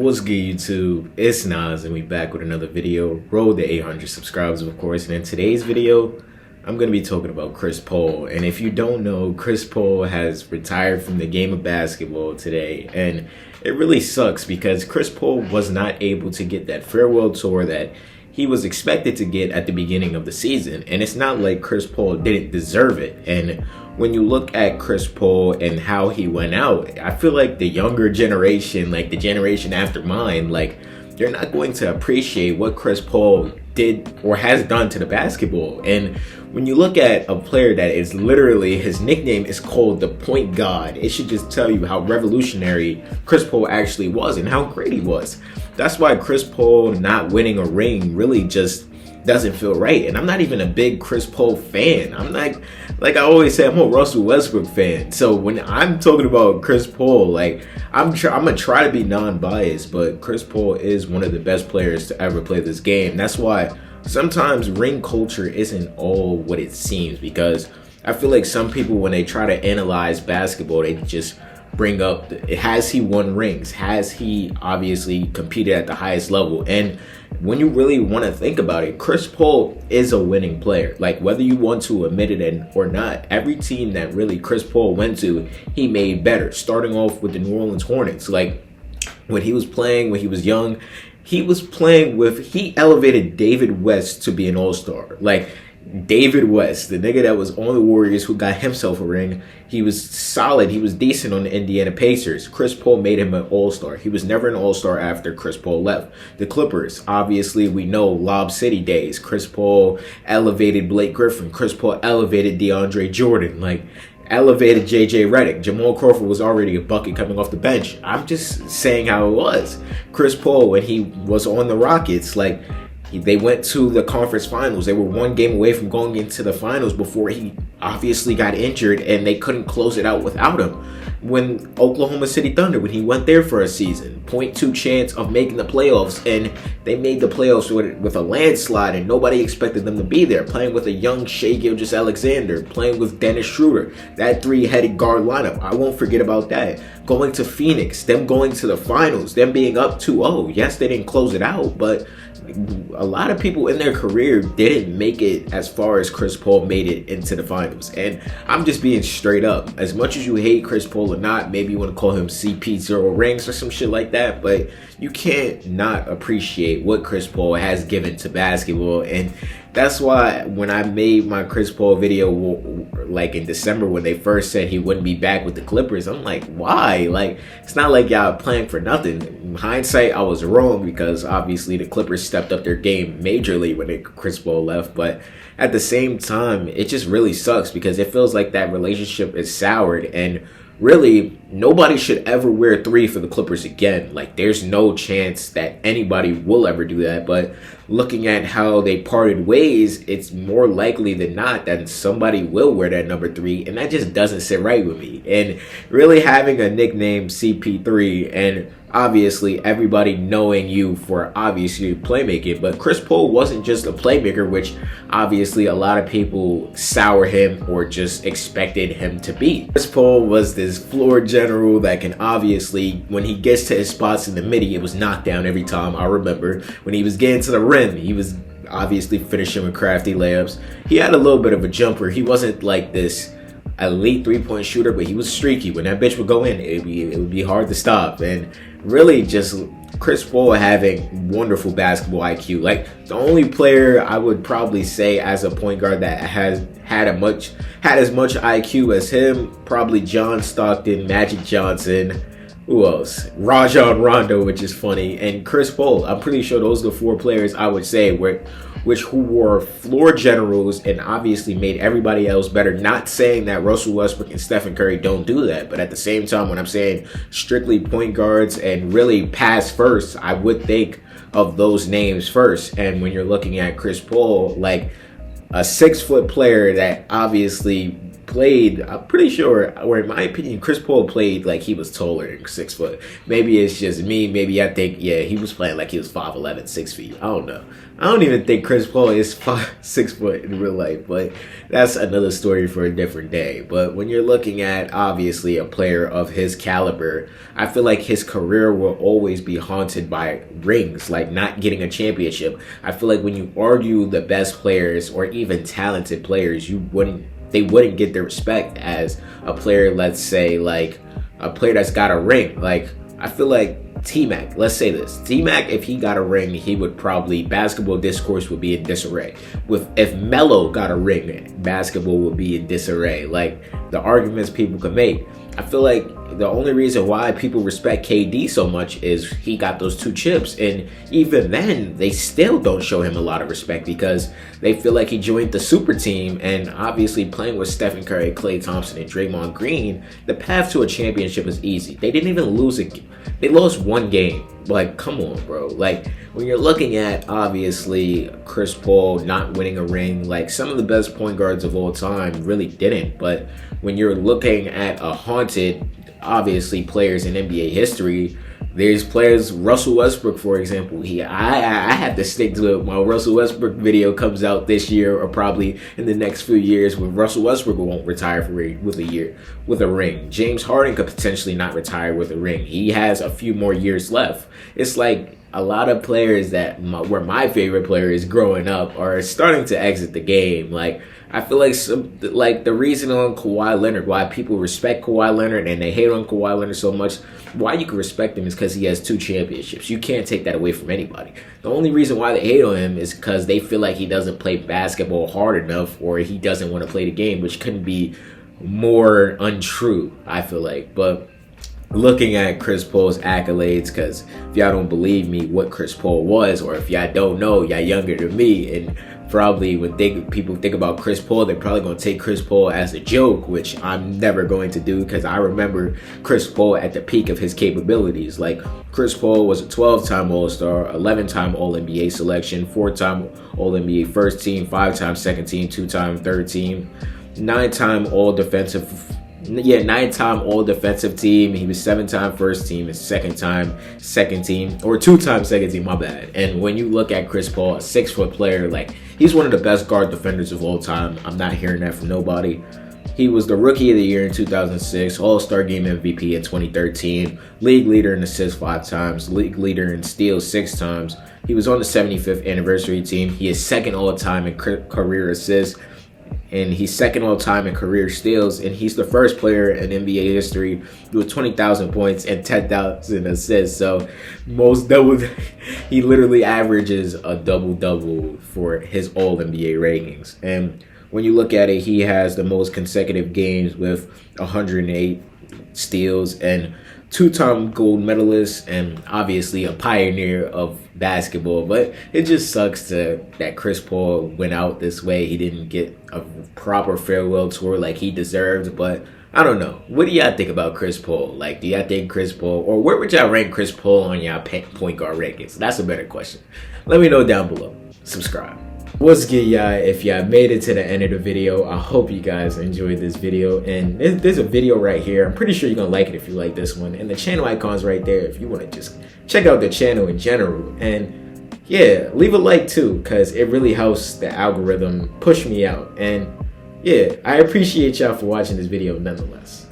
What's good, YouTube? It's Nas, and we back with another video. Roll the 800 subscribers, of course. And in today's video, I'm going to be talking about Chris Paul. And if you don't know, Chris Paul has retired from the game of basketball today. And it really sucks because Chris Paul was not able to get that farewell tour that he was expected to get at the beginning of the season. And it's not like Chris Paul didn't deserve it. And when you look at Chris Paul and how he went out, I feel like the younger generation, like the generation after mine, like they're not going to appreciate what Chris Paul did or has done to the basketball. And when you look at a player that is literally, his nickname is called the Point God, it should just tell you how revolutionary Chris Paul actually was and how great he was. That's why Chris Paul not winning a ring really just doesn't feel right. And I'm not even a big Chris Paul fan. I'm like I always say, I'm a Russell Westbrook fan. So when I'm talking about Chris Paul, like I'm gonna try to be non-biased, but Chris Paul is one of the best players to ever play this game. That's why sometimes ring culture isn't all what it seems, because I feel like some people, when they try to analyze basketball, they just bring up, has he won rings? Has he obviously competed at the highest level? And when you really want to think about it, Chris Paul is a winning player. Like, whether you want to admit it or not, every team that really Chris Paul went to, he made better. Starting off with the New Orleans Hornets. Like, when he was playing, when he was young, he elevated David West to be an all-star. Like, David West, the nigga that was on the Warriors, who got himself a ring, he was solid, he was decent on the Indiana Pacers. Chris Paul made him an all-star. He was never an all-star after Chris Paul left. The Clippers, obviously we know, Lob City days. Chris Paul elevated Blake Griffin. Chris Paul elevated DeAndre Jordan. Like, elevated JJ Redick. Jamal Crawford was already a bucket coming off the bench. I'm just saying how it was. Chris Paul, when he was on the Rockets, like, they went to the conference finals. They were one game away from going into the finals before he obviously got injured, and they couldn't close it out without him. When Oklahoma City Thunder, when he went there for a season, 0.2 chance of making the playoffs, and they made the playoffs with a landslide, and nobody expected them to be there. Playing with a young Shai Gilgeous-Alexander, playing with Dennis Schroeder, that three-headed guard lineup. I won't forget about that. Going to Phoenix, them going to the finals, them being up 2-0. Yes, they didn't close it out, but a lot of people in their career didn't make it as far as Chris Paul made it into the finals. And I'm just being straight up. As much as you hate Chris Paul or not, maybe you want to call him CP0 rings or some shit like that, but you can't not appreciate what Chris Paul has given to basketball. And that's why when I made my Chris Paul video, like in December, when they first said he wouldn't be back with the Clippers, I'm like, why? Like, it's not like y'all playing for nothing. In hindsight, I was wrong, because obviously the Clippers stepped up their game majorly when Chris Paul left. But at the same time, it just really sucks, because it feels like that relationship is soured, and really, nobody should ever wear 3 for the Clippers again. Like, there's no chance that anybody will ever do that. But looking at how they parted ways, it's more likely than not that somebody will wear that number 3, and that just doesn't sit right with me. And really having a nickname CP3, and obviously everybody knowing you for obviously playmaking, but Chris Paul wasn't just a playmaker, which obviously a lot of people sour him or just expected him to be. Chris Paul was this floor general that can obviously, when he gets to his spots in the midi, it was knockdown every time. I remember when he was getting to the rim, he was obviously finishing with crafty layups. He had a little bit of a jumper. He wasn't like this elite three-point shooter, but he was streaky. When that bitch would go in, it would be hard to stop. And really, just Chris Paul having wonderful basketball IQ. Like, the only player I would probably say as a point guard that has had as much IQ as him, probably John Stockton, Magic Johnson. Who else? Rajon Rondo, which is funny, and Chris Paul. I'm pretty sure those are the 4 players I would say who were floor generals and obviously made everybody else better. Not saying that Russell Westbrook and Stephen Curry don't do that, but at the same time, when I'm saying strictly point guards and really pass first, I would think of those names first. And when you're looking at Chris Paul, like a 6-foot player that obviously played, I'm pretty sure, or in my opinion, Chris Paul played like he was taller than 6 foot. Maybe it's just me. Maybe I think, yeah, he was playing like he was 5'11", 6 feet. I don't know. I don't even think Chris Paul is 6 foot in real life, but that's another story for a different day. But when you're looking at, obviously, a player of his caliber, I feel like his career will always be haunted by rings, like not getting a championship. I feel like when you argue the best players or even talented players, they wouldn't get the respect as a player, let's say, like a player that's got a ring. Like, I feel like T-Mac, let's say this. T-Mac, if he got a ring, he would probably, basketball discourse would be in disarray. If Melo got a ring, basketball would be in disarray. Like, the arguments people could make. I feel like the only reason why people respect KD so much is he got those 2 chips. And even then, they still don't show him a lot of respect because they feel like he joined the super team. And obviously playing with Stephen Curry, Klay Thompson, and Draymond Green, the path to a championship is easy. They didn't even lose it. They lost 1 game. Like, come on, bro. Like, when you're looking at, obviously, Chris Paul not winning a ring, like, some of the best point guards of all time really didn't. But when you're looking at a haunted, obviously, players in NBA history, there's players, Russell Westbrook, for example. I have to stick to it. My Russell Westbrook video comes out this year or probably in the next few years when Russell Westbrook won't retire with a ring. James Harden could potentially not retire with a ring. He has a few more years left. It's like a lot of players that were my favorite players growing up are starting to exit the game. Like, I feel like the reason on Kawhi Leonard, why people respect Kawhi Leonard and they hate on Kawhi Leonard so much, why you can respect him is because he has 2 championships. You can't take that away from anybody. The only reason why they hate on him is because they feel like he doesn't play basketball hard enough or he doesn't want to play the game, which couldn't be more untrue, I feel like. But looking at Chris Paul's accolades, because if y'all don't believe me what Chris Paul was, or if y'all don't know, y'all younger than me, and probably when people think about Chris Paul, they're probably going to take Chris Paul as a joke, which I'm never going to do because I remember Chris Paul at the peak of his capabilities. Like, Chris Paul was a 12-time All-Star, 11-time All-NBA selection, 4-time All-NBA first team, 5-time second team, 2-time third team, 9-time All-Defensive 9-time All-Defensive team. He was 7-time first team and 2-time second team, or 2-time second team, my bad. And when you look at Chris Paul, a 6-foot player, like, he's one of the best guard defenders of all time. I'm not hearing that from nobody. He was the Rookie of the Year in 2006, All-Star Game MVP in 2013, League Leader in assists 5 times, League Leader in steals 6 times. He was on the 75th anniversary team. He is 2nd all-time in career assists, and he's 2nd all-time in career steals, and he's the first player in NBA history with 20,000 points and 10,000 assists. So he literally averages a double-double for his All-NBA ratings. And when you look at it, he has the most consecutive games with 108 steals and 2-time gold medalist and obviously a pioneer of basketball. But it just sucks that Chris Paul went out this way. He didn't get a proper farewell tour like he deserved. But I don't know. What do y'all think about Chris Paul? Like, do y'all think Chris Paul, or where would y'all rank Chris Paul on y'all point guard rankings? That's a better question. Let me know down below. Subscribe. What's good, y'all? If y'all made it to the end of the video, I hope you guys enjoyed this video. And there's a video right here. I'm pretty sure you're gonna like it if you like this one. And the channel icon's right there if you want to just check out the channel in general. And yeah, leave a like too, because it really helps the algorithm push me out. And yeah, I appreciate y'all for watching this video nonetheless.